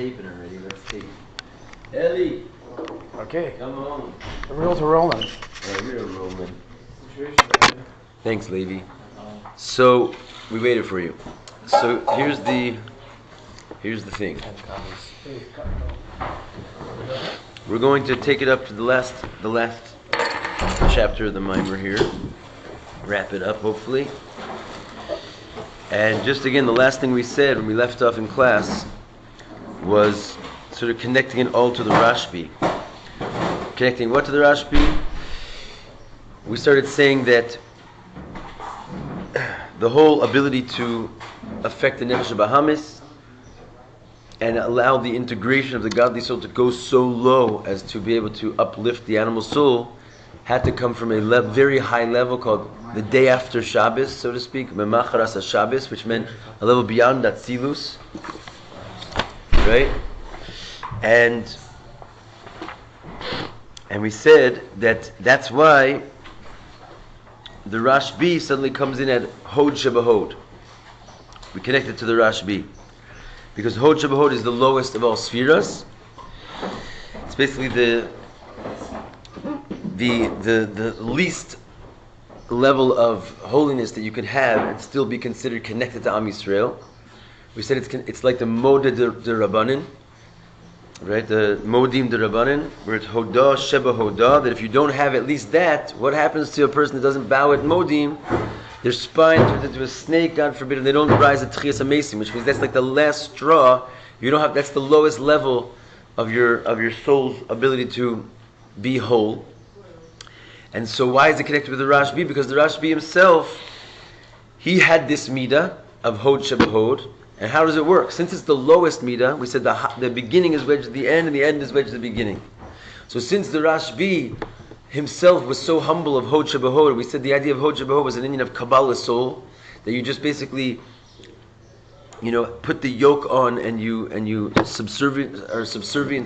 taping already. Let's tape. Ellie! Okay. Come on. The reels are rolling. We're rolling. Thanks, Levi. So, we waited for you. So, here's the thing. We're going to take it up to the last chapter of the Mimer here. Wrap it up, hopefully. And just again, the last thing we said when we left off in class was sort of connecting it all to the Rashbi. Connecting what to the Rashbi? We started saying that the whole ability to affect the Nefesh Bahamis and allow the integration of the godly soul to go so low as to be able to uplift the animal soul had to come from a very high level called the day after Shabbos, so to speak, Memacharas Shabbos, which meant a level beyond that Tzilus, right? And we said that that's why the Rashbi suddenly comes in at Hod Shebahod. We connect it to the Rashbi because Hod Shebahod is the lowest of all spheras. It's basically the least level of holiness that you could have and still be considered connected to Am Yisrael. We said it's like the Moda de Rabbanin, right? The Modim de Rabbanin, where it's Hodah Sheba Hodah, that if you don't have at least that, what happens to a person that doesn't bow at Modim? Their spine turns into a snake, God forbid, and they don't rise at Tchias HaMesim, which means that's like the last straw. You don't have. That's the lowest level of your soul's ability to be whole. And so why is it connected with the Rashbi? Because the Rashbi himself, he had this midah of Hod Shebahod. And how does it work? Since it's the lowest midah, we said the beginning is wedged at the end and the end is wedged at the beginning. So since the Rashbi himself was so humble of Hod Shebahod, we said the idea of Hod Shebahod was an Indian of Kabbalah soul, that you just basically, put the yoke on and you subservient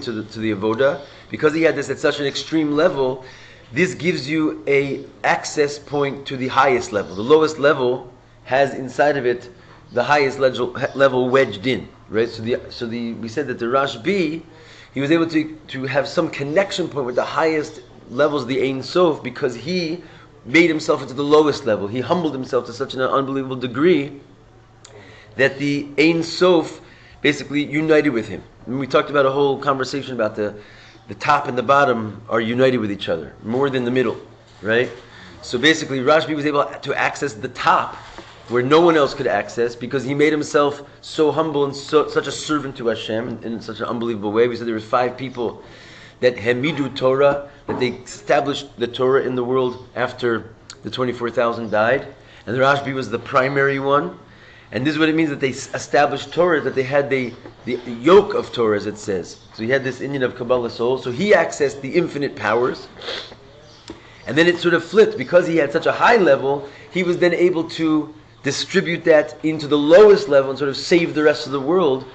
to the avoda. Because he had this at such an extreme level, this gives you a access point to the highest level. The lowest level has inside of it the highest level wedged in, right? So we said that the Rashbi, he was able to have some connection point with the highest levels of the Ein Sof because he made himself into the lowest level. He humbled himself to such an unbelievable degree that the Ein Sof basically united with him. And we talked about a whole conversation about the top and the bottom are united with each other, more than the middle, right? So basically, Rashbi was able to access the top, where no one else could access, because he made himself so humble and such a servant to Hashem in such an unbelievable way. We said there were 5 people that Hemidu Torah, that they established the Torah in the world after the 24,000 died, and the Rashbi was the primary one. And this is what it means that they established Torah, that they had the yoke of Torah, as it says. So he had this Indian of Kabbalah soul, so he accessed the infinite powers. And then it sort of flipped. Because he had such a high level, he was then able to distribute that into the lowest level and sort of save the rest of the world,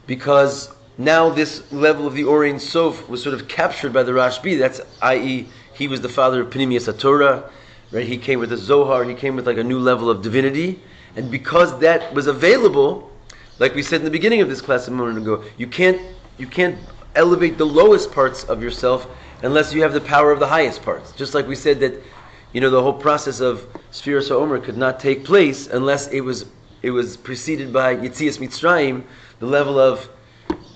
because now this level of the Or Ein Sof was sort of captured by the Rashbi. That's, i.e., he was the father of Pnimiyas HaTorah, right? He came with the Zohar, he came with like a new level of divinity. And because that was available, like we said in the beginning of this class a moment ago, you can't elevate the lowest parts of yourself unless you have the power of the highest parts. Just like we said that, the whole process of Sfiras Omer could not take place unless it was preceded by Yitzias Mitzrayim, the level of,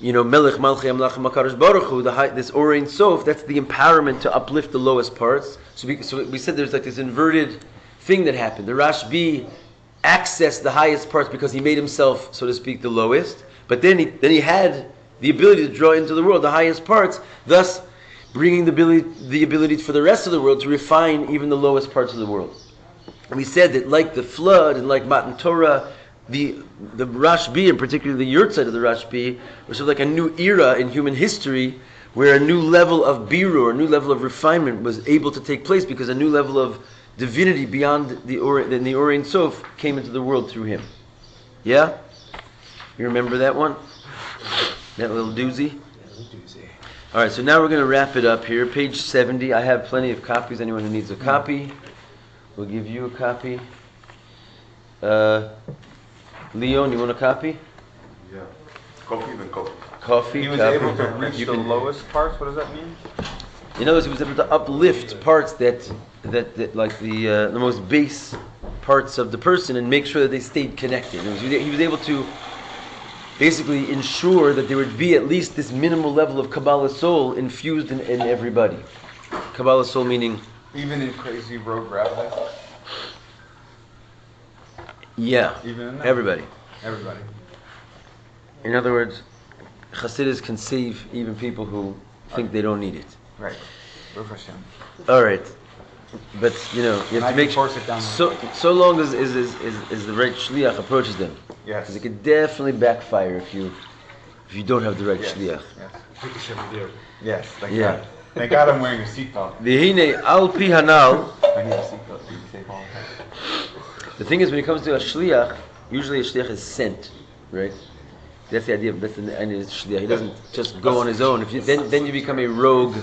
Melech Malchei Amlach HaKadosh Baruch Hu, this Or Ein Sof. That's the empowerment to uplift the lowest parts. So we said there's like this inverted thing that happened. The Rashbi accessed the highest parts because he made himself, so to speak, the lowest. But then he had the ability to draw into the world the highest parts, thus bringing the ability for the rest of the world to refine even the lowest parts of the world. And we said that like the flood and like Matan Torah, the Rashbi, and particularly the Yurtzeit of the Rashbi, was sort of like a new era in human history where a new level of birur, a new level of refinement was able to take place because a new level of divinity beyond the Or Ein Sof came into the world through him. Yeah? You remember that one? That little doozy? Alright, so now we're going to wrap it up here. Page 70. I have plenty of copies. Anyone who needs a copy, we'll give you a copy. Leon, you want a copy? Yeah. Copy, then copy. coffee. He was copper. able to reach You the can- lowest parts. What does that mean? In other words, he was able to uplift parts that like the most base parts of the person and make sure that they stayed connected. He was able to basically ensure that there would be at least this minimal level of Kabbalah soul infused in everybody. Kabbalah soul meaning, Even in crazy rogue rabbis? yeah, Even in that? everybody. Everybody. In other words, Hasidus can save even people who think they don't need it. Right. Baruch Hashem. All right, but you have And I to can make force it down. so long as the right shliach approaches them. Yes. Because it could definitely backfire if you don't have the right Yes. shliach. Yes. Yes. Thank Yeah. God. Thank God I'm wearing a seatbelt. V'hine al pi hanal. I need a seatbelt. You can save all that. The thing is, when it comes to a shliach, usually a shliach is sent, right? That's the idea. That's the idea of shliach. He doesn't just go on his own. Then you become a rogue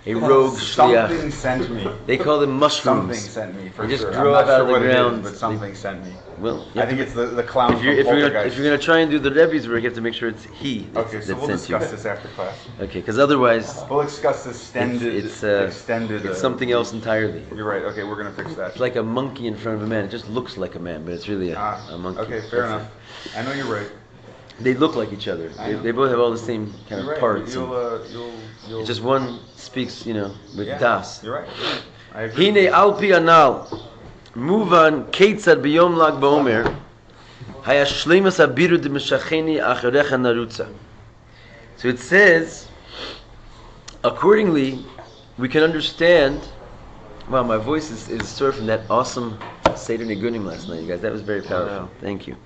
shliach. Something sent me. They call them mushrooms. Something sent me for They just sure. grow I'm up not out sure of the what it is, ground. but something sent me. Well, I think it's the clown if you're from gonna Poltergeist. try and do the Rebbe's work, you have to make sure it's he that Okay, so we'll sent you. discuss this after class. Okay, because otherwise We'll discuss this extended. it's something else entirely. You're right. Okay, we're gonna fix that. It's like a monkey in front of a man. It just looks like a man, but it's really a monkey. Okay, fair That's enough. I know you're right. it. They look like each other. I know. They both have all the same kind You're of right. parts. You'll. It's just one speaks, with Yeah, das. You're right. I agree. Hine al pi anal, muvan ketzad biyom lag ba'omer, haya shleimas abiru de meshacheni acharecha narutza. So it says, accordingly, we can understand. Wow, my voice is sore from that awesome Seder Nigunim last night, you guys. That was very powerful. Thank you.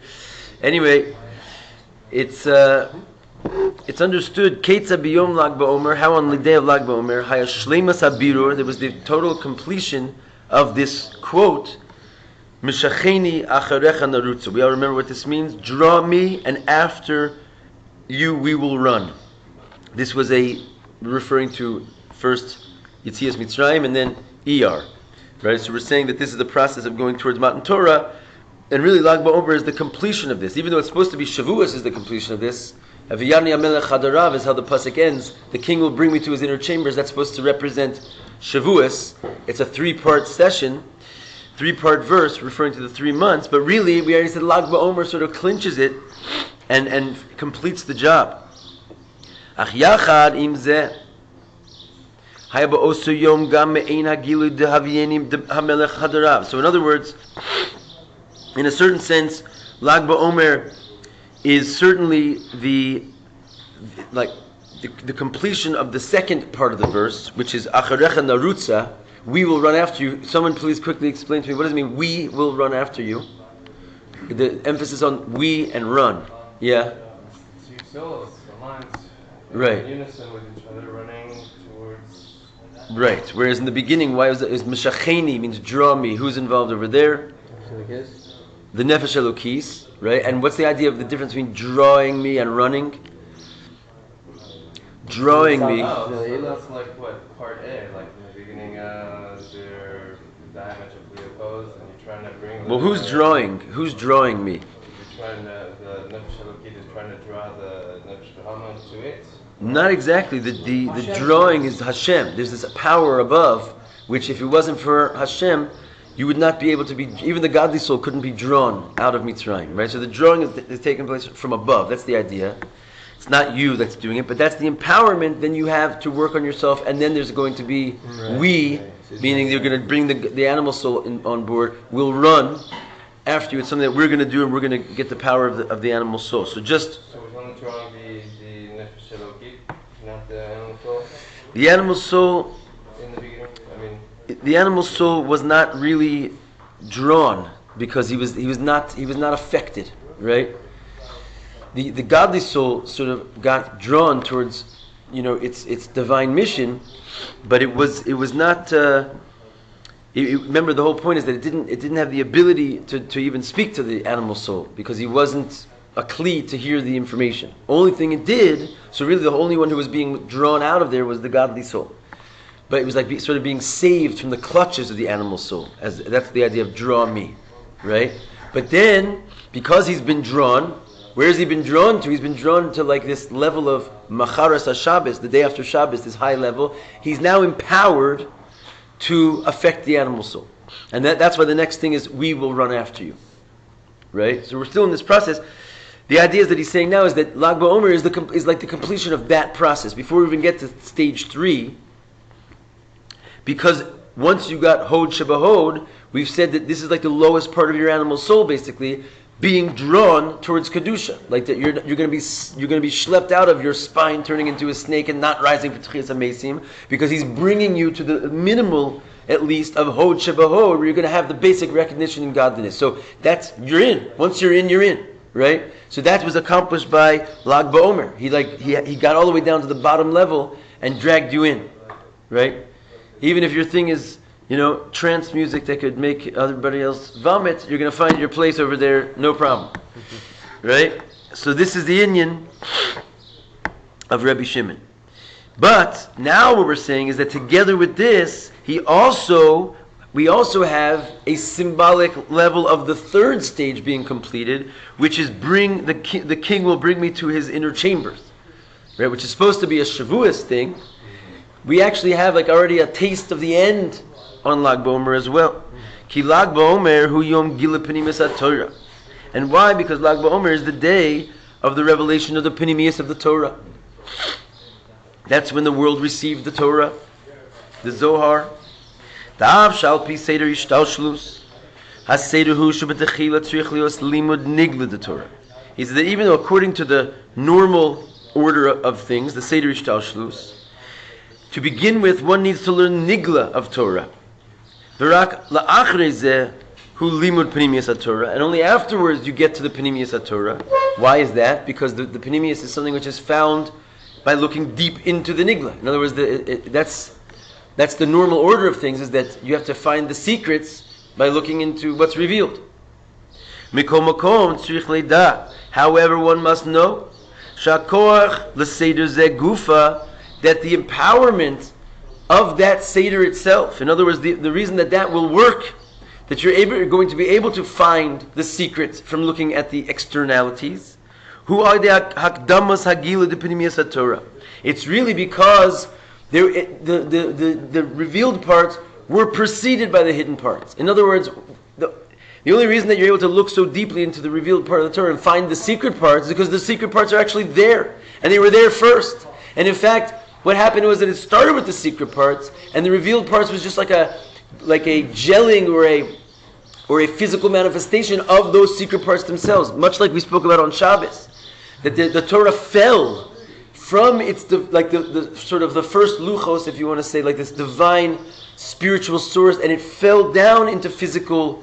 Anyway, it's understood. Ketzah biyom lag ba'omer. How on the day of lag ba'omer, haya shleimas abirur. There was the total completion of this quote. Mishacheni acharecha narutza. We all remember what this means. Draw me, and after you we will run. This was referring to first Yetzias Mitzrayim and then Iyar, right? So we're saying that this is the process of going towards Matan Torah, and really Lag BaOmer is the completion of this. Even though it's supposed to be Shavuos is the completion of this. Aviyani Amelech Hadarav is how the pasuk ends. The king will bring me to his inner chambers. That's supposed to represent Shavuos. It's a 3-part session, 3-part verse referring to the 3 months. But really, we already said Lag BaOmer sort of clinches it and completes the job. Ach yachad im zeh. So in other words, in a certain sense, Lag BaOmer is certainly the completion of the second part of the verse, which is Acharecha Narutza, we will run after you. Someone please quickly explain to me, what does it mean, we will run after you? The emphasis on we and run. Yeah? So you still lines Right. in unison with each other, running towards. Right. Whereas in the beginning, why was it? Is Meshacheni means draw me. Who's involved over there? The Nefesh Elokis, right? And what's the idea of the difference between drawing me and running? Drawing me. Oh, so that's like what, part A, like in the beginning, they're diametrically opposed, and you're trying to bring. Well, who's drawing? Who's drawing me? You're trying to, the Nefesh Elokit is trying to draw the Nefesh Bahama to it. Not exactly. The drawing is Hashem. There's this power above, which if it wasn't for Hashem, you would not be able to be, even the godly soul couldn't be drawn out of Mitzrayim, right? So the drawing is taking place from above. That's the idea. It's not you that's doing it, but that's the empowerment then you have to work on yourself, and then there's going to be meaning you're going to bring the animal soul on board, will run after you. It's something that we're going to do, and we're going to get the power of the animal soul. So just... So we're only drawing the Nefesh Elokit, not the animal soul? The animal soul... In the beginning, I mean... The animal soul was not really drawn because he was not affected, right? The godly soul sort of got drawn towards, its divine mission, but it was not. Remember, the whole point is that it didn't have the ability to even speak to the animal soul because he wasn't a kli to hear the information. Only thing it did, so really the only one who was being drawn out of there was the godly soul. But it was like sort of being saved from the clutches of the animal soul. That's the idea of draw me, right? But then, because he's been drawn, Where has he been drawn to? He's been drawn to like this level of Macharas HaShabbos, the day after Shabbos, this high level. He's now empowered to affect the animal soul. And that's why the next thing is, we will run after you. Right? So we're still in this process. The idea is that he's saying now is that Lag BaOmer is like the completion of that process. Before we even get to stage 3, because once you got Hod Shebahod, we've said that this is like the lowest part of your animal soul, basically, being drawn towards Kedusha. Like that you're going to be schlepped out of your spine, turning into a snake and not rising for Tchias HaMesim, because he's bringing you to the minimal, at least, of Hod Shebahod, where you're going to have the basic recognition in godliness. So you're in. Once you're in, right? So that was accomplished by Lag BaOmer. He got all the way down to the bottom level and dragged you in, right? Even if your thing is, trance music that could make everybody else vomit, you're going to find your place over there, no problem. Right? So this is the inyan of Rabbi Shimon. But now what we're saying is that together with this, we also have a symbolic level of the third stage being completed, which is the king will bring me to his inner chambers. Right? Which is supposed to be a Shavuos thing. We actually have already a taste of the end on Lag BaOmer as well. Ki Lag BaOmer hu yom gila penimis ha-Torah. And why? Because Lag BaOmer is the day of the revelation of the penimius of the Torah. That's when the world received the Torah, the Zohar. Da'av shal pi seder ishtalshlus ha-seder hu shebetechila tzrich lios limud nigla the Torah. He said that even though according to the normal order of things, the seder ishtalshlus, to begin with, one needs to learn nigla of Torah. V'rak la'achrei zeh hu limud penimius ha-Torah. And only afterwards you get to the penimius ha-Torah. Why is that? Because the penimius is something which is found by looking deep into the nigla. In other words, that's the normal order of things, is that you have to find the secrets by looking into what's revealed. Mikol makom tzrich leida. However, one must know shakoach l'seder zeh gufa, that the empowerment of that Seder itself, in other words, the reason that will work, that you're going to be able to find the secret from looking at the externalities. It's really because the revealed parts were preceded by the hidden parts. In other words, the only reason that you're able to look so deeply into the revealed part of the Torah and find the secret parts is because the secret parts are actually there, and they were there first. And in fact, what happened was that it started with the secret parts, and the revealed parts was just like a gelling or a physical manifestation of those secret parts themselves. Much like we spoke about on Shabbos, that the Torah fell from the sort of the first luchos, if you want to say, like this divine spiritual source, and it fell down into physical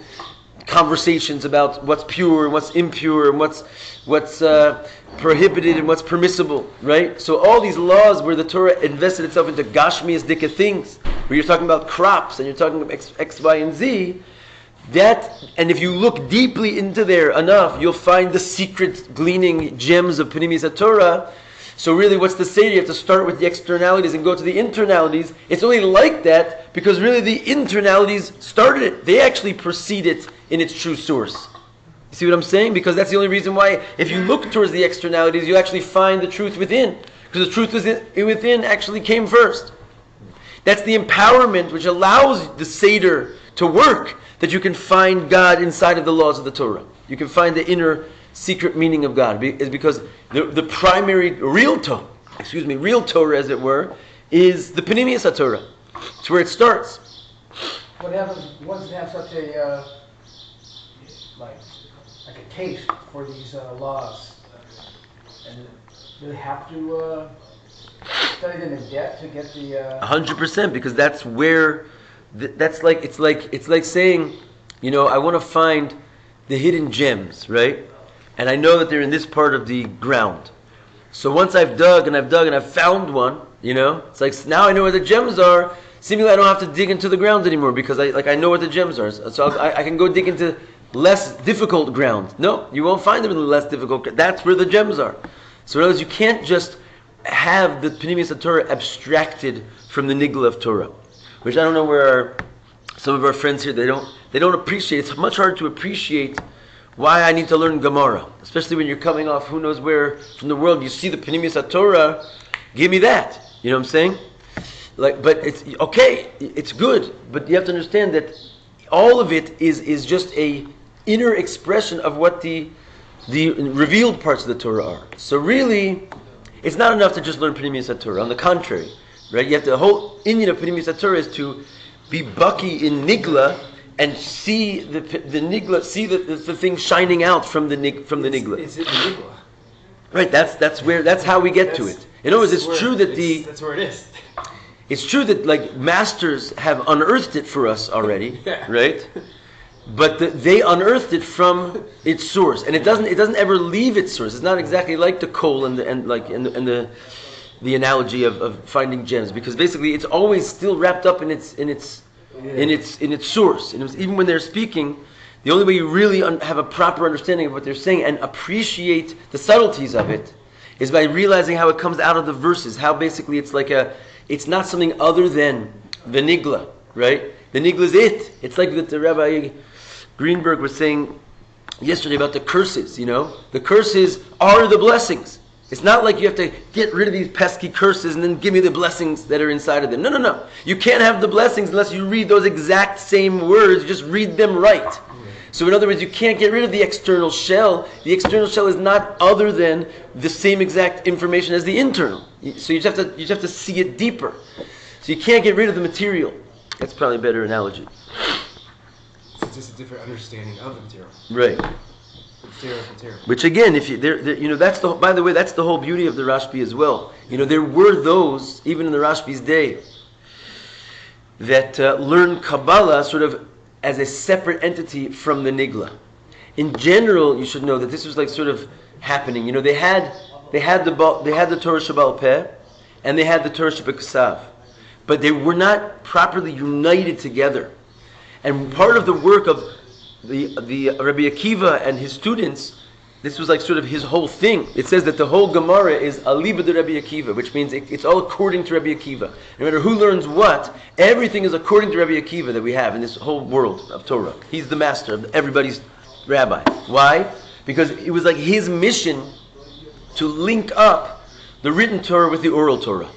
conversations about what's pure and what's impure and what's prohibited and what's permissible, right? So all these laws where the Torah invested itself into gashmias dika things, where you're talking about crops and you're talking about X, Y, and Z, and if you look deeply into there enough, you'll find the secret gleaning gems of Penimis HaTorah. So really, what's the Seder? You have to start with the externalities and go to the internalities. It's only like that because really the internalities started it. They actually precede it in its true source. You see what I'm saying? Because that's the only reason why, if you look towards the externalities, you actually find the truth within. Because the truth within actually came first. That's the empowerment which allows the Seder to work, that you can find God inside of the laws of the Torah. You can find the inner secret meaning of God. Is because the primary, real Torah, as it were, is the Penimius HaTorah. It's where it starts. What happens once you have such a like a taste for these laws, and do they have to study them in depth to get the 100%, because that's where it's like saying, I want to find the hidden gems, right? And I know that they're in this part of the ground. So once I've dug and I've found one, it's like now I know where the gems are. Seemingly I don't have to dig into the ground anymore because I know where the gems are. So I can go dig into less difficult ground. No, you won't find them in the less difficult ground. That's where the gems are. So in other words, you can't just have the Pnimius Torah abstracted from the Nigla of Torah, which I don't know where some of our friends here, they don't appreciate. It's much harder to appreciate why I need to learn Gemara, especially when you're coming off who knows where from the world. You see the Pnimius HaTorah, give me that. You know what I'm saying? But it's okay, it's good, but you have to understand that all of it is just a inner expression of what the revealed parts of the Torah are. So really, it's not enough to just learn Pnimius HaTorah. On the contrary, right? You have to, the whole Inyan of Pnimius HaTorah is to be bucky in Nigla and see the Nigla, see the thing shining out from the Nigla. It's in the Nigla. Right. That's how we get to it. In other words, it's true that that's where it is. It's true that like masters have unearthed it for us already, right? But they unearthed it from its source, and it doesn't ever leave its source. It's not exactly like the coal and the analogy of finding gems, because basically it's always still wrapped up in its source. And even when they're speaking, the only way you really have a proper understanding of what they're saying and appreciate the subtleties of it is by realizing how it comes out of the verses. How basically it's not something other than the Nigla, right? The Nigla is it. It's like that the Rabbi Greenberg was saying yesterday about the curses, The curses are the blessings. It's not like you have to get rid of these pesky curses and then give me the blessings that are inside of them. No. You can't have the blessings unless you read those exact same words. You just read them right. So in other words, you can't get rid of the external shell. The external shell is not other than the same exact information as the internal. So you just have to see it deeper. So you can't get rid of the material. That's probably a better analogy. It's just a different understanding of the material. Right. Material. Which again, if you that's by the way, that's the whole beauty of the Rashbi as well. There were those even in the Rashbi's day that learned Kabbalah sort of as a separate entity from the Nigla. In general, you should know that this was like sort of happening. They had the Torah Shabbal Peh and they had the Torah Shabbat, but they were not properly united together. And part of the work of the Rabbi Akiva and his students, this was like sort of his whole thing. It says that the whole Gemara is aliba de Rabbi Akiva, which means it's all according to Rabbi Akiva. No matter who learns what, everything is according to Rabbi Akiva that we have in this whole world of Torah. He's the master of everybody's rabbi. Why? Because it was like his mission to link up the written Torah with the oral Torah.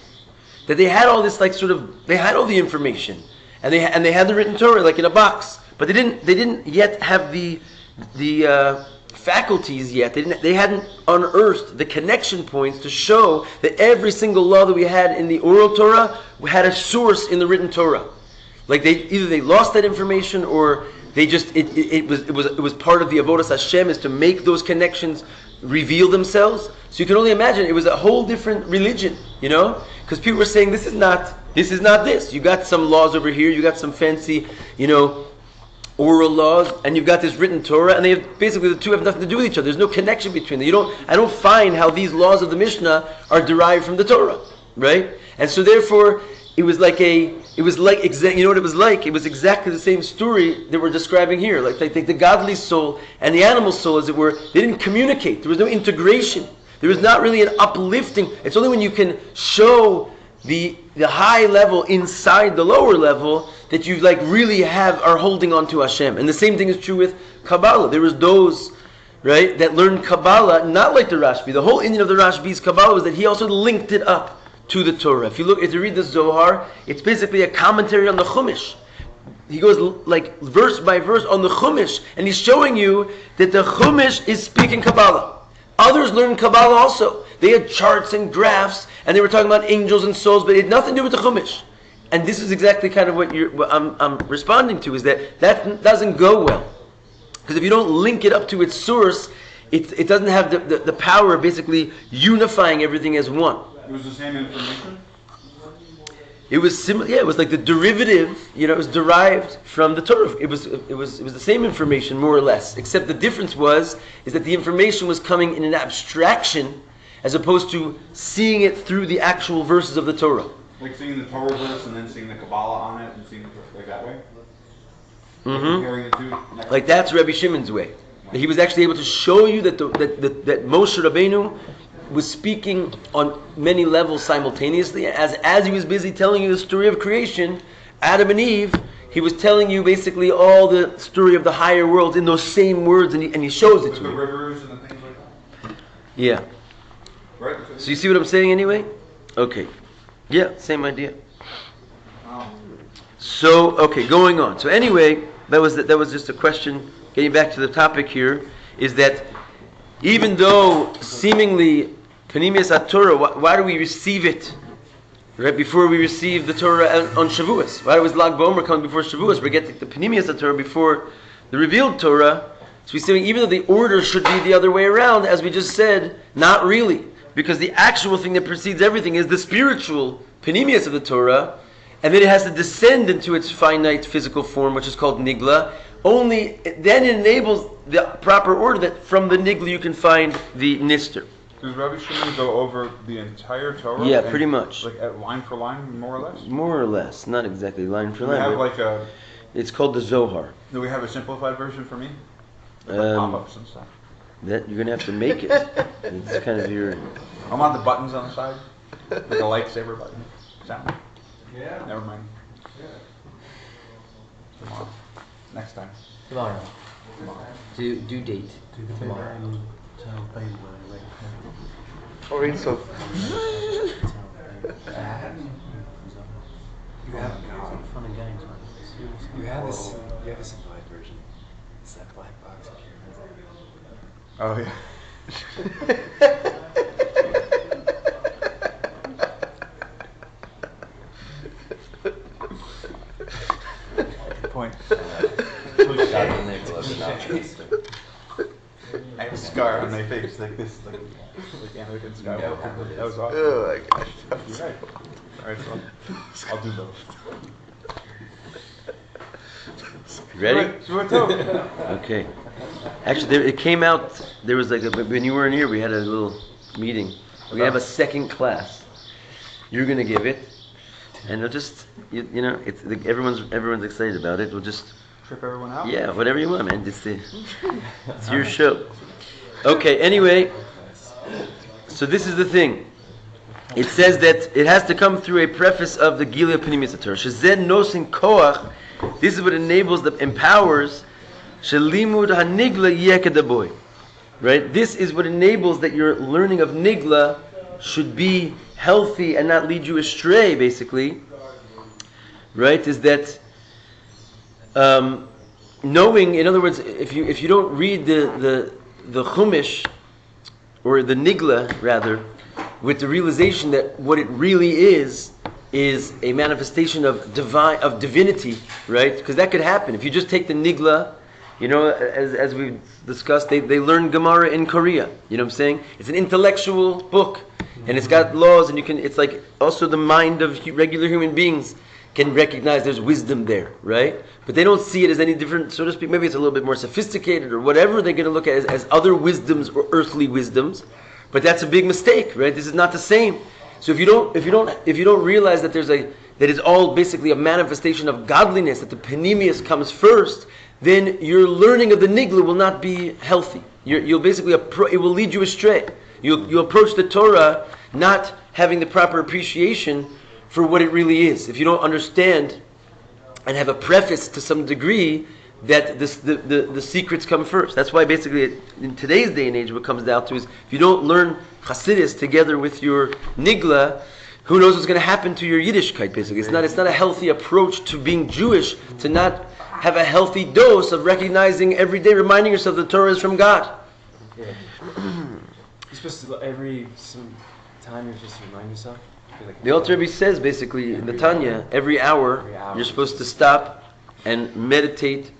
That they had all this they had all the information, and they had the written Torah like in a box, but they didn't yet have the faculties yet. They hadn't unearthed the connection points to show that every single law that we had in the oral Torah had a source in the written Torah. Like they lost that information, or they just it was part of the avodas Hashem is to make those connections reveal themselves. So you can only imagine it was a whole different religion, because people were saying this is not this. You got some laws over here, you got some fancy, oral laws, and you've got this written Torah, and basically the two have nothing to do with each other. There's no connection between them. I don't find how these laws of the Mishnah are derived from the Torah, right? And so therefore, it was like what it was like? It was exactly the same story that we're describing here. Like the godly soul and the animal soul, as it were, they didn't communicate. There was no integration. There was not really an uplifting. It's only when you can show the high level inside the lower level that you really are holding on to Hashem. And the same thing is true with Kabbalah. There was those, right, that learned Kabbalah not like the Rashbi. The whole Indian of the Rashbi's Kabbalah was that he also linked it up to the Torah. If you read the Zohar, it's basically a commentary on the Chumash. He goes like verse by verse on the Chumash, and he's showing you that the Chumash is speaking Kabbalah. Others learned Kabbalah also. They had charts and graphs, and they were talking about angels and souls, but it had nothing to do with the Chumash. And this is exactly kind of what I'm responding to, is that doesn't go well. Because if you don't link it up to its source, it doesn't have the power of basically unifying everything as one. It was the same information? It was similar. Yeah, it was like the derivative. It was derived from the Torah. It was the same information, more or less. Except the difference is that the information was coming in an abstraction, as opposed to seeing it through the actual verses of the Torah. Like seeing the Torah verse and then seeing the Kabbalah on it and seeing it like that way? Mm-hmm. Comparing the two? Like that's Rabbi Shimon's way. He was actually able to show you that Moshe Rabbeinu was speaking on many levels simultaneously. As he was busy telling you the story of creation, Adam and Eve, he was telling you basically all the story of the higher world in those same words, and he shows it With to the you. rivers and the things like that. Yeah. Right? So you see what I'm saying anyway? Okay. Yeah, same idea. Wow. So, okay, going on. So anyway, that was just a question. Getting back to the topic here, is that even though seemingly Panemius HaTorah, why do we receive it right before we receive the Torah on Shavuos? Why was Lag BaOmer come before Shavuos? We're getting the Panemius HaTorah before the revealed Torah. So we're saying even though the order should be the other way around, as we just said, not really. Because the actual thing that precedes everything is the spiritual Panemius of the Torah, and then it has to descend into its finite physical form, which is called Nigla. Only then it enables the proper order that from the Nigla you can find the Nister. Does Rabbi Shimon go over the entire Torah? Yeah, pretty much. Like at line for line, more or less? More or less, not exactly line for Do we line. have but like a... it's called the Zohar. Do we have a simplified version for me? Like pop-ups and stuff. That you're gonna have to make it. It's kind of your. I want the buttons on the side. Like a lightsaber button. Sound. Yeah. Never mind. Tomorrow. Next time. Tomorrow. Tomorrow. Due date. Tomorrow. Alright, so. You have this simplified version. It's that black box up here. Oh, yeah. Good point. I have a scar on my face like this, like Anakin Skywalker. That was awesome. Oh my gosh. You're right. All right, so I'll do those. Ready? Sure. Okay. Actually, it came out. There was when you weren't here, we had a little meeting. We have a second class. You're gonna give it, and it'll just it's everyone's excited about it. We'll just Trip everyone out? yeah, whatever you want, man. It's your show. Okay. Anyway, so this is the thing. It says that it has to come through a preface of the Gilia Panemius HaTorah. Shezen nosin koach. This is what empowers. Shelimud hanigla yekadaboy. Right? This is what enables that your learning of nigla should be healthy and not lead you astray, basically. Right? Is that knowing, in other words, if you don't read the Chumash, or the nigla rather, with the realization that what it really is a manifestation of divinity, right? Because that could happen. If you just take the nigla, as we've discussed, they learn Gemara in Korea. You know what I'm saying? It's an intellectual book, and it's got laws, and it's like also the mind of regular human beings can recognize there's wisdom there, right? But they don't see it as any different, so to speak. Maybe it's a little bit more sophisticated or whatever they're going to look at as other wisdoms or earthly wisdoms. But that's a big mistake, right? This is not the same. So if you don't realize that that it's all basically a manifestation of godliness, that the Panemius comes first, then your learning of the nigla will not be healthy. You'll basically it will lead you astray. You approach the Torah not having the proper appreciation for what it really is. If you don't understand and have a preface to some degree that the secrets come first. That's why basically in today's day and age what comes down to is if you don't learn Hasidus together with your Nigla, who knows what's going to happen to your Yiddishkeit basically. It's not a healthy approach to being Jewish, to not have a healthy dose of recognizing every day, reminding yourself the Torah is from God. You're supposed to, some time you're supposed to remind yourself. The Alter Rebbe says basically in the Tanya, every hour you're supposed to stop and meditate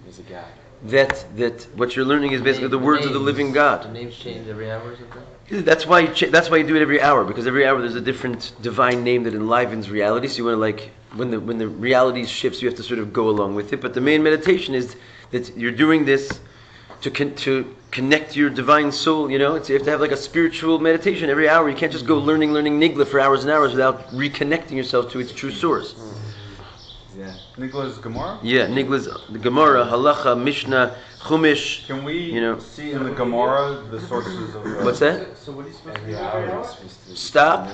that what you're learning is basically the words of the living God. The names change every hour or something? That's why you do it every hour, because every hour there's a different divine name that enlivens reality. So you want to when the reality shifts, you have to sort of go along with it. But the main meditation is that you're doing this to connect your divine soul. You have to have like a spiritual meditation every hour. You can't just go learning Nigla for hours and hours without reconnecting yourself to its true source. Yeah. Nigla is Gemara? Yeah, Nigla's the Gemara, Halacha, Mishnah, Chumash. Can we see in the Gemara the sources of... What's that? So what are you supposed to do every hour? Stop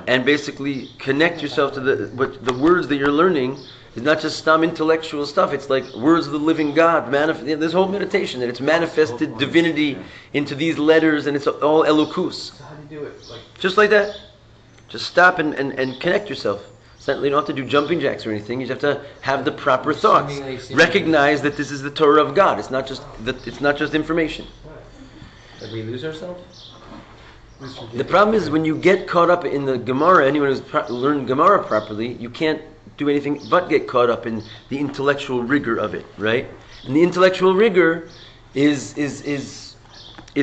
and basically connect yourself to the words that you're learning. It's not just some intellectual stuff. It's like words of the living God. This whole meditation, that it's manifested divinity into these letters, and it's all elokus. So how do you do it? Like, Just like that. Just stop and connect yourself. It's not, you don't have to do jumping jacks or anything. You just have to have the proper thoughts. Recognize that this is the Torah of God. It's not just information. like we lose ourselves? The problem is when you get caught up in the Gemara, anyone who's learned Gemara properly, you can't do anything but get caught up in the intellectual rigor of it, right? And the intellectual rigor is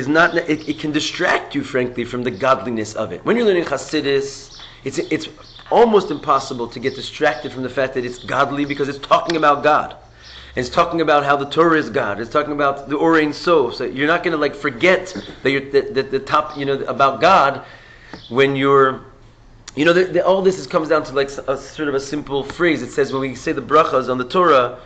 not. It can distract you, frankly, from the godliness of it. When you're learning Hasidus, it's almost impossible to get distracted from the fact that it's godly because it's talking about God. And it's talking about how the Torah is God. It's talking about the Or Ein Sof. So you're not going to forget that the top, about God when you're, all this comes down to a sort of a simple phrase. It says when we say the brachas on the Torah,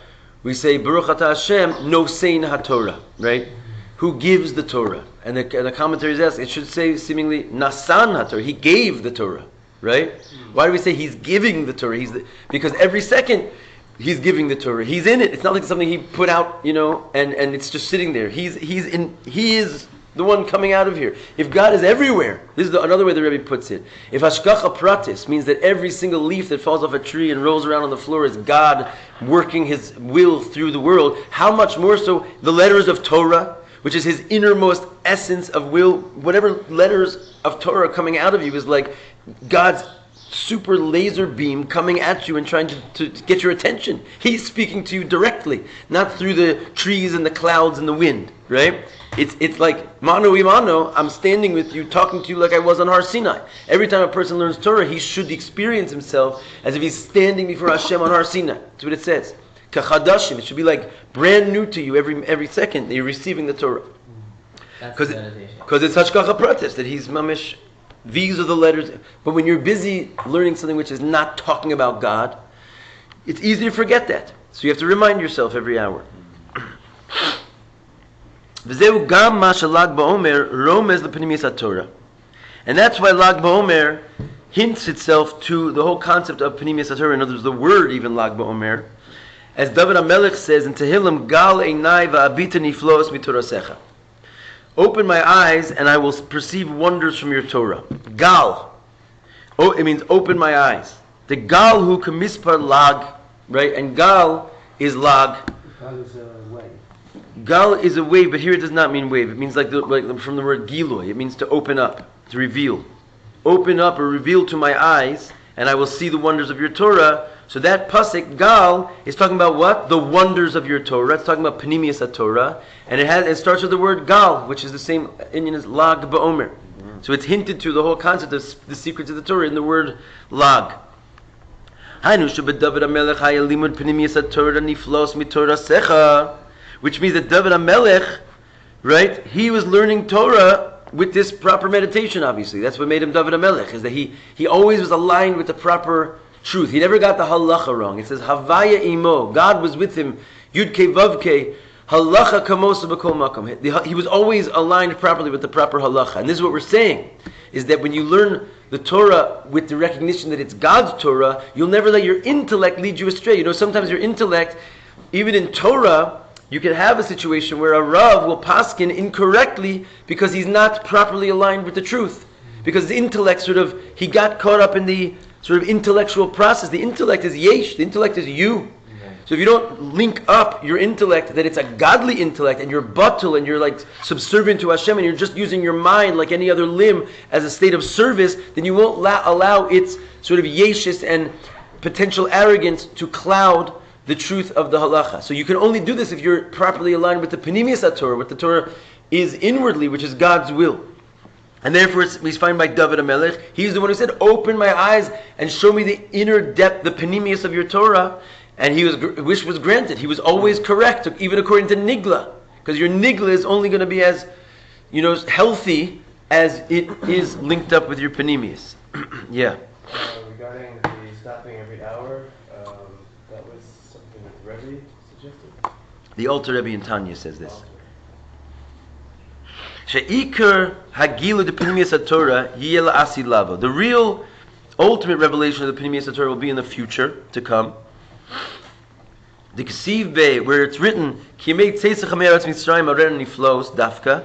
we say Baruch Atah Hashem Nosein HaTorah, right? Who gives the Torah? And the commentaries ask, it should say seemingly Nasan HaTorah. He gave the Torah, right? Why do we say he's giving the Torah? Because every second he's giving the Torah. He's in it. It's not like something he put out, and it's just sitting there. He is the one coming out of here. If God is everywhere, this is another way the Rabbi puts it. If hashgacha pratis means that every single leaf that falls off a tree and rolls around on the floor is God working His will through the world, how much more so the letters of Torah, which is His innermost essence of will. Whatever letters of Torah coming out of you is like God's super laser beam coming at you and trying to get your attention. He's speaking to you directly, not through the trees and the clouds and the wind, right? It's like mano y mano. I'm standing with you, talking to you like I was on Har Sinai. Every time a person learns Torah, he should experience himself as if he's standing before Hashem on Har Sinai. That's what it says. Kachadashim. It should be like brand new to you every second that you're receiving the Torah. Because it's hashgacha pratis, that he's mamish. These are the letters. But when you're busy learning something which is not talking about God, it's easy to forget that. So you have to remind yourself every hour. And that's why Lag BaOmer hints itself to the whole concept of Pnimiyas HaTorah. In other words, the word even Lag BaOmer. As David HaMelech says in Tehillim, Gal einai va'abita niflos mitorasecha. Open my eyes and I will perceive wonders from your Torah. Gal. It means open my eyes. The Gal hu kamispar lag, right? And Gal is lag. Gal is a wave. Gal is a wave, but here it does not mean wave. It means like from the word giloy. It means to open up, to reveal. Open up or reveal to my eyes and I will see the wonders of your Torah. So that pasuk Gal is talking about what? The wonders of your Torah. It's talking about Pnimiyas HaTorah, and it starts with the word Gal, which is the same Indian as Lag BaOmer. So it's hinted to the whole concept of the secrets of the Torah in the word Lag. Which means that David HaMelech, right? He was learning Torah with this proper meditation. Obviously, that's what made him David HaMelech. Is that he always was aligned with the proper truth. He never got the halacha wrong. It says Havaya imo. God was with him. Yud ke vav ke. Halacha kamosa b'kol makom. He was always aligned properly with the proper halacha. And this is what we're saying, is that when you learn the Torah with the recognition that it's God's Torah, you'll never let your intellect lead you astray. Sometimes your intellect, even in Torah, you can have a situation where a Rav will paskin incorrectly because he's not properly aligned with the truth. Because his intellect he got caught up in the sort of intellectual process. The intellect is yesh, the intellect is you. So if you don't link up your intellect, that it's a godly intellect, and you're batul, and you're like subservient to Hashem, and you're just using your mind like any other limb as a state of service, then you won't allow its sort of yeshis and potential arrogance to cloud the truth of the halacha. So you can only do this if you're properly aligned with the Pnimiyas HaTorah, what the Torah is inwardly, which is God's will. And therefore we find by David HaMelech, he's the one who said, open my eyes and show me the inner depth, the Pnimiyas of your Torah. And wish was granted. He was always correct, even according to Nigla. Because your Nigla is only going to be as, healthy as it is linked up with your Pnimiyas. Yeah. Regarding the stopping every hour, that was something that the Rabbi suggested? The Alter Rebbe in Tanya says this. She'ikar hagilu de Pnimiyas HaTorah yiyeh la'asi lavo. The real ultimate revelation of the Pnimiyas HaTorah will be in the future to come. the Kesiv Bey, where it's written, Kimei Tzeisach HaMeretz Mitzrayim Aren Niflos Dafka,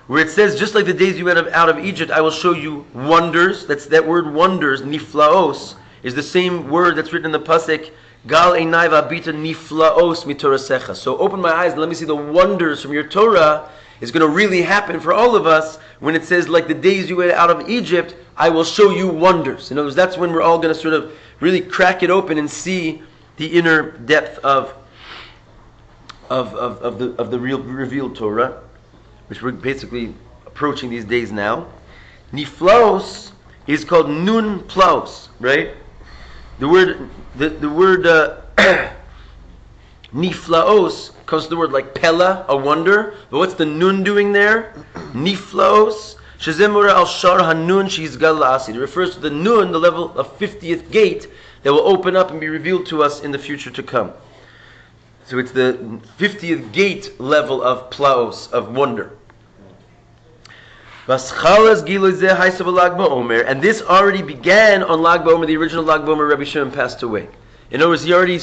where it says, just like the days you went out of Egypt, I will show you wonders. That's that word wonders, Niflaos, is the same word that's written in the Pasuk, Gal Einai V'Abita Niflaos Mitorasecha. So open my eyes and let me see the wonders from your Torah. Is going to really happen for all of us when it says, like the days you went out of Egypt, I will show you wonders. In other words, that's when we're all going to sort of really crack it open and see the inner depth of the real revealed Torah, which we're basically approaching these days now. Niflaos is called nun plaos, right? The word niflaos comes to the word like pella, a wonder. But what's the nun doing there? Niflaos. Shezemura al shar hanun sheizgal la'asid. It refers to the nun, the level of 50th gate that will open up and be revealed to us in the future to come. So it's the 50th gate level of plaos, of wonder. And this already began on Lag BaOmer, the original Lag BaOmer. Rabbi Shimon passed away. In other words, he already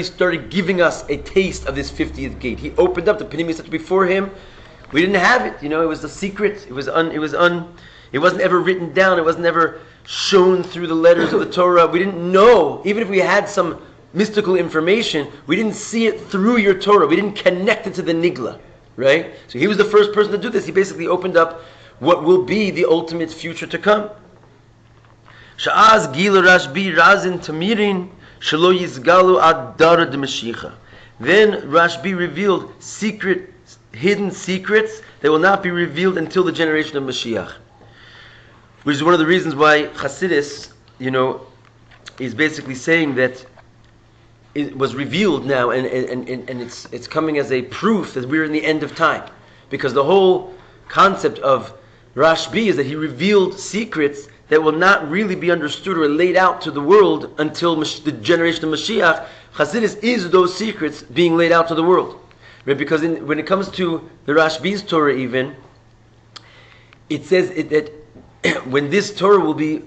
started giving us a taste of this 50th gate. He opened up the Pnimius before him. We didn't have it, it was a secret. It wasn't ever written down. It wasn't ever shown through the letters of the Torah. We didn't know, even if we had some mystical information, we didn't see it through your Torah. We didn't connect it to the Nigla, right? So he was the first person to do this. He basically opened up what will be the ultimate future to come. Sha'az gila Rashbi razin tamirin shelo yizgalu ad dara de Mashiach. Then Rashbi revealed hidden secrets that will not be revealed until the generation of Mashiach. Which is one of the reasons why Hasidus, is basically saying that it was revealed now and it's coming as a proof that we're in the end of time. Because the whole concept of Rashbi is that he revealed secrets that will not really be understood or laid out to the world until the generation of Mashiach. Hasidus is those secrets being laid out to the world. Right? Because when it comes to the Rashbi's Torah even, it says that when this Torah will be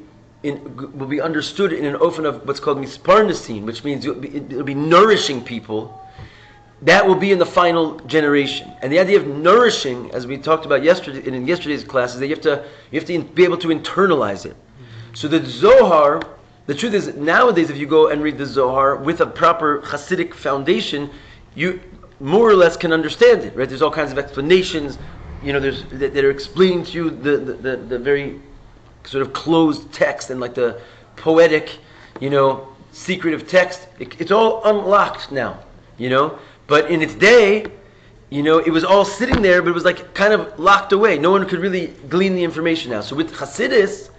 understood in an ofen of what's called misparnasin, which means it'll be nourishing people, that will be in the final generation. And the idea of nourishing, as we talked about yesterday in yesterday's class, is that you have to be able to internalize it. So the Zohar, the truth is, nowadays if you go and read the Zohar with a proper Hasidic foundation, you more or less can understand it, right? There's all kinds of explanations, that are explaining to you the very sort of closed text and like the poetic, secretive text. It's all unlocked now, But in its day, it was all sitting there, but it was like kind of locked away. No one could really glean the information now. So with Hasidus,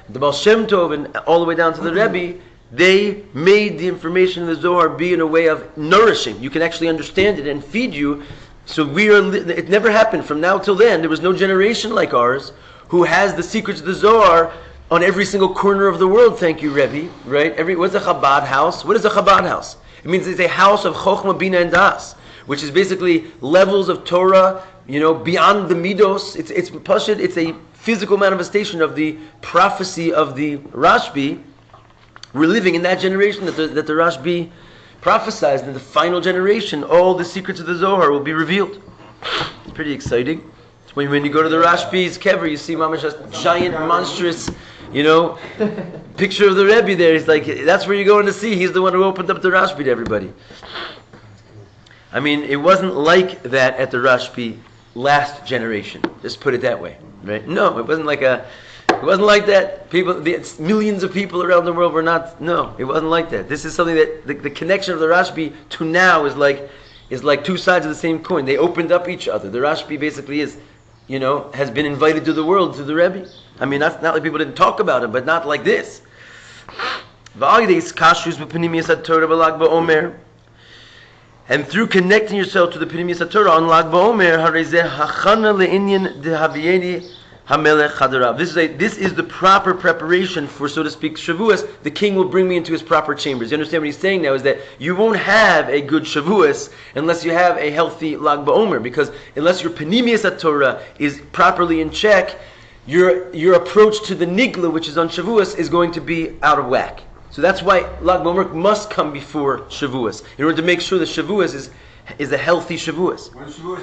the Baal Shem Tov, and all the way down to the Rebbe, they made the information in the Zohar be in a way of nourishing. You can actually understand it and feed you. So it never happened from now till then. There was no generation like ours who has the secrets of the Zohar on every single corner of the world. Thank you, Rebbe. Right? What's a Chabad house? What is a Chabad house? It means it's a house of Chochmah, Bina, and Das, which is basically levels of Torah, beyond the Midos. It's Pashut. It's a physical manifestation of the prophecy of the Rashbi. We're living in that generation that the Rashbi prophesied. In the final generation, all the secrets of the Zohar will be revealed. It's pretty exciting. When you go to the Rashbi's kever, you see Mamash, a giant, monstrous, picture of the Rebbe there. He's like, that's where you're going to see. He's the one who opened up the Rashbi to everybody. I mean, it wasn't like that at the Rashbi last generation. Just put it that way, right? No, it wasn't like that. Millions of people around the world were not. No, it wasn't like that. This is something that the connection of the Rashbi to now is like two sides of the same coin. They opened up each other. The Rashbi basically has been invited to the world through the Rebbe. I mean, that's not like people didn't talk about him, but not like this. And through connecting yourself to the Pnimius HaTorah on Lag BaOmer, this is the proper preparation for, so to speak, Shavuos. The king will bring me into his proper chambers. You understand what he's saying now is that you won't have a good Shavuos unless you have a healthy Lag BaOmer, because unless your Pnimius HaTorah is properly in check, your approach to the Nigla, which is on Shavuos, is going to be out of whack. So that's why Lag BaOmer must come before Shavuos, in order to make sure that Shavuos is a healthy Shavuos. When's Shavuos?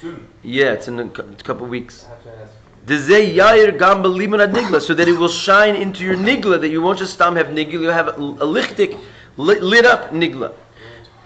Soon. Yeah, it's in a couple weeks. I have to ask. Dezei yair gam b'limun nigla, so that it will shine into your nigla, that you won't just have nigla, you'll have a lichtik, lit up nigla.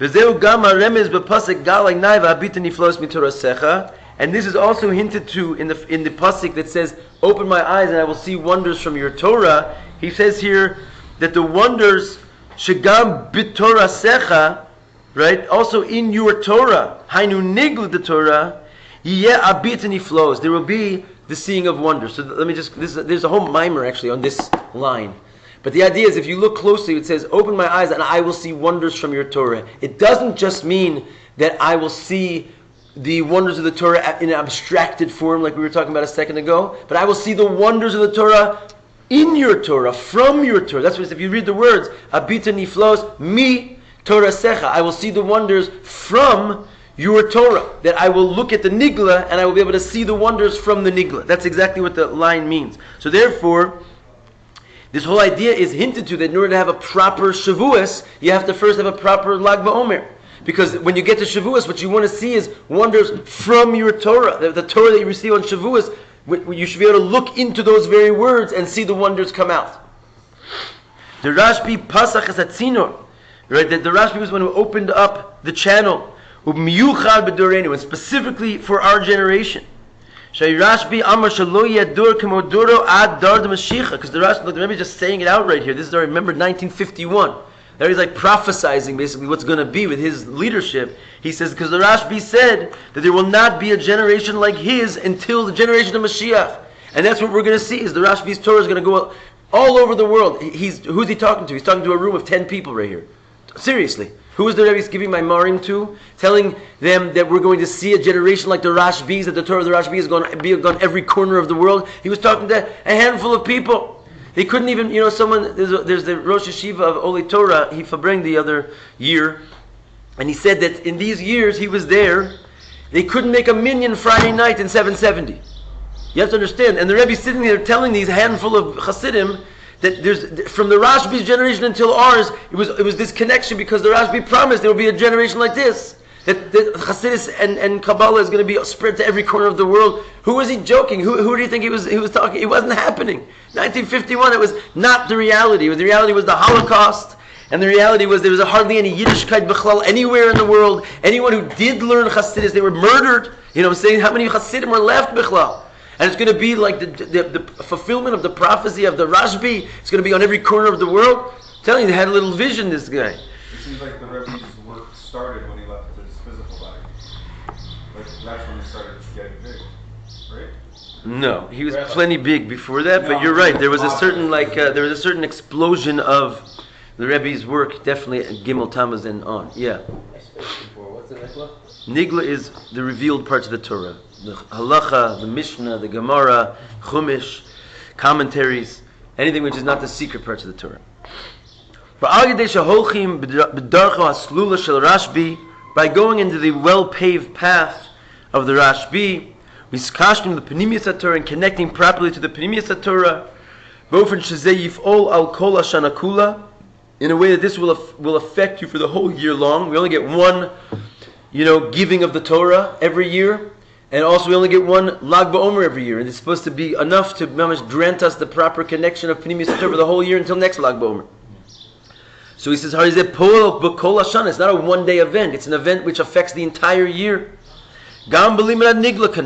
V'zeu gam haremez b'pasek galay naiva habita niflos mitorasecha, and this is also hinted to in the pasuk that says, "Open my eyes and I will see wonders from your Torah." He says here that the wonders shegam b'torasecha, right? Also in your Torah, hainu nigla the Torah, yeh habita niflos. There will be the seeing of wonders. So let me just, there's a whole mimer actually on this line. But the idea is, if you look closely, it says, "Open my eyes and I will see wonders from your Torah." It doesn't just mean that I will see the wonders of the Torah in an abstracted form like we were talking about a second ago, but I will see the wonders of the Torah in your Torah, from your Torah. That's what, if you read the words, "Abita niflos mi Torah secha," I will see the wonders from your Torah, that I will look at the nigla and I will be able to see the wonders from the nigla. That's exactly what the line means. So therefore, this whole idea is hinted to, that in order to have a proper Shavuos, you have to first have a proper Lag BaOmer. Because when you get to Shavuos, what you want to see is wonders from your Torah. The Torah that you receive on Shavuos, you should be able to look into those very words and see the wonders come out. The Rashbi Pasach as a tzino, right? The Rashbi was one who opened up the channel, and specifically for our generation. Because the Rebbe is just saying it out right here. This is, I remember, 1951. There he's like prophesizing basically what's going to be with his leadership. He says, because the Rashbi said that there will not be a generation like his until the generation of Mashiach. And that's what we're going to see, is the Rashbi's Torah is going to go all over the world. Who's he talking to? He's talking to a room of 10 people right here. Seriously. Who is the Rebbe giving my marim to? Telling them that we're going to see a generation like the Rashbis, that the Torah of the Rashbi is going to be on every corner of the world. He was talking to a handful of people. He couldn't even, someone, there's the Rosh Yeshiva of Oli Torah, he Fabreng the other year, and he said that in these years he was there, they couldn't make a minyan Friday night in 770. You have to understand, and the Rebbe is sitting there telling these handful of Hasidim that there's, from the Rashbi's generation until ours, it was this connection, because the Rashbi promised there will be a generation like this. That Hasidus and Kabbalah is going to be spread to every corner of the world. Who was he joking? Who do you think he was talking? It wasn't happening. 1951, it was not the reality. The reality was the Holocaust, and the reality was there was hardly any Yiddishkeit B'chlal anywhere in the world. Anyone who did learn Hasidus, they were murdered. You know what I'm saying? How many Hasidim were left B'chlal? And it's going to be like the fulfillment of the prophecy of the Rashbi. It's going to be on every corner of the world. I'm telling you, they had a little vision, this guy. It seems like the Rebbe's work started when he left his physical body. Like, that's when he started getting big, right? No, he was plenty big before that, but you're right. There was a certain explosion of the Rebbe's work, definitely at Gimel Tammuz and on. Yeah. What's the nigla? Nigla is the revealed parts of the Torah. The halacha, the Mishnah, the Gemara, Chumash, commentaries, anything which is not the secret parts of the Torah. By going into the well-paved path of the Rashbi, miskashkim the Pnimiyas Torah, and connecting properly to the Pnimiyas Torah, bofen shezeh yif'ol al kol hashana kula, in a way that this will affect you for the whole year long. We only get one, giving of the Torah every year. And also we only get one Lag BaOmer every year. And it's supposed to be enough to grant us the proper connection of Pnimiyas Torah for the whole year until next Lag BaOmer. So he says, it's not a one-day event. It's an event which affects the entire year. And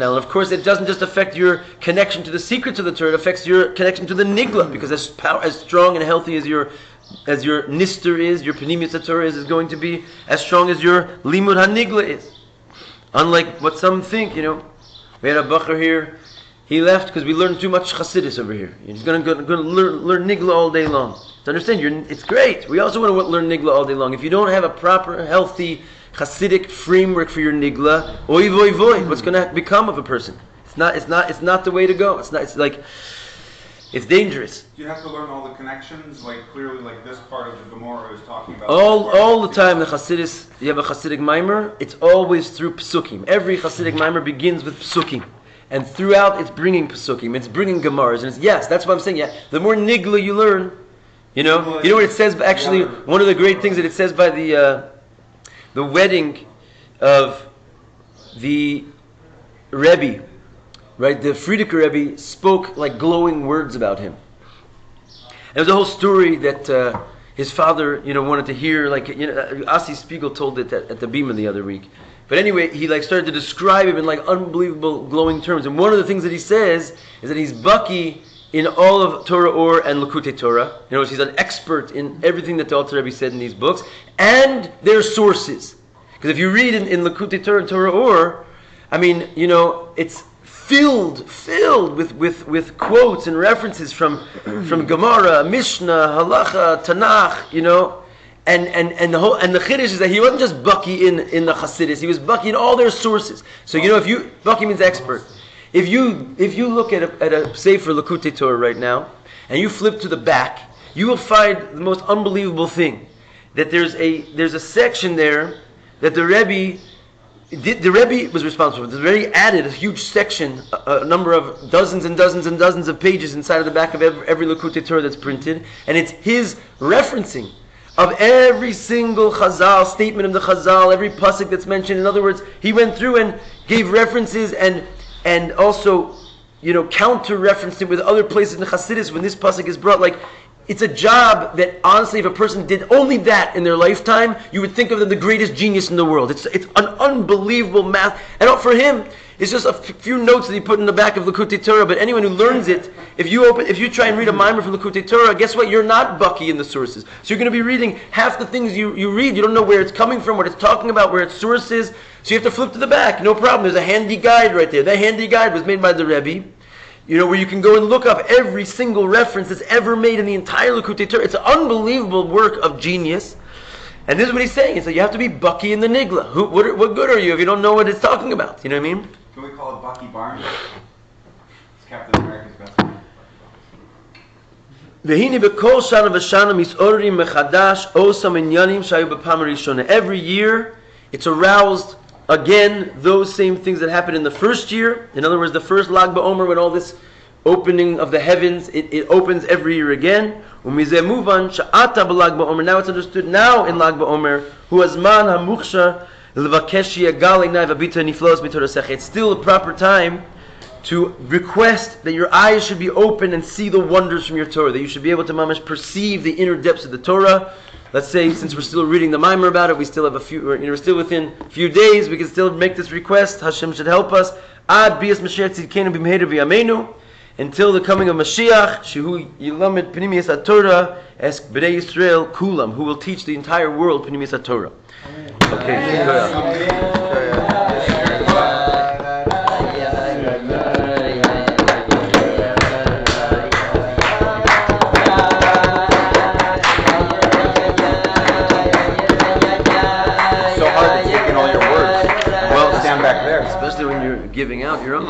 of course, it doesn't just affect your connection to the secrets of the Torah, it affects your connection to the nigla, because as strong and healthy as your nister is, your Pnimiyas Torah is going to be as strong as your limud ha-nigla is. Unlike what some think, we had a bacher here, he left because we learned too much Chassidus over here. He's going to learn nigla all day long. To understand, it's great. We also want to learn nigla all day long. If you don't have a proper, healthy, Chassidic framework for your nigla, oy voy voy, what's going to become of a person? It's not the way to go. It's dangerous. Do you have to learn all the connections, like clearly, like this part of the Gemara is talking about? All the time, the Chassidus, you have a Chassidic mimer, it's always through Psukim. Every Chassidic mimer begins with Psukim. And throughout, it's bringing Psukim, it's bringing Gemaras. And yes, that's what I'm saying. Yeah, the more nigla you learn, You know what it says. Actually, one of the great things that it says by the wedding of the Rebbe, right? The Frierdiker Rebbe spoke like glowing words about him. There was a whole story that his father, wanted to hear. Like, Asi Spiegel told it at the Bima the other week. But anyway, he started to describe him in like unbelievable glowing terms. And one of the things that he says is that he's Baki in all of Torah Or and Likutei Torah. He's an expert in everything that the Alter Rebbe said in these books and their sources. Because if you read in Likutei Torah and Torah Or, it's filled with quotes and references from Gemara, Mishnah, Halacha, Tanakh, and the Chiddush is that he wasn't just Baki in the Hasidus, he was Baki in all their sources. So Baki means expert. If you look at a Sefer Likutei Torah right now, and you flip to the back, you will find the most unbelievable thing. That there's a section there that the Rebbe was responsible for. The Rebbe added a huge section, a number of dozens and dozens and dozens of pages inside of the back of every Likutei Torah that's printed, and it's his referencing of every single Chazal, statement of the Chazal, every pasuk that's mentioned. In other words, he went through and gave references and also, counter-referenced it with other places in the Chassidus when this pasuk is brought. Like, it's a job that, honestly, if a person did only that in their lifetime, you would think of them the greatest genius in the world. It's an unbelievable math. And for him, it's just a few notes that he put in the back of Likutei Torah. But anyone who learns it, if you try and read a mimer from Likutei Torah, guess what? You're not Baki in the sources. So you're going to be reading half the things you read. You don't know where it's coming from, what it's talking about, where its source is. So you have to flip to the back. No problem. There's a handy guide right there. That handy guide was made by the Rebbe. Where you can go and look up every single reference that's ever made in the entire Likutei Torah. It's an unbelievable work of genius. And this is what he's saying. He said, you have to be Baki in the Nigla. What good are you if you don't know what it's talking about? You know what I mean? Can we call it Bucky Barnes? It's Captain America's best friend. Every year, it's aroused again those same things that happened in the first year. In other words, the first Lag BaOmer, when all this opening of the heavens, it opens every year again. Now it's understood now in Lag BaOmer, it's still a proper time to request that your eyes should be open and see the wonders from your Torah, that you should be able to mamash perceive the inner depths of the Torah. Let's say, since we're still reading the mimer about it, we still have we're still within a few days, we can still make this request. Hashem should help us. Ad bias Mashiach tzidkenu b'meiru v'yameinu, until the coming of Mashiach, shehu yilamed pnimiyas HaTorah es b'nei Yisrael kulam, who will teach the entire world pnimiyas HaTorah. Okay. Back there, especially when you're giving out your own.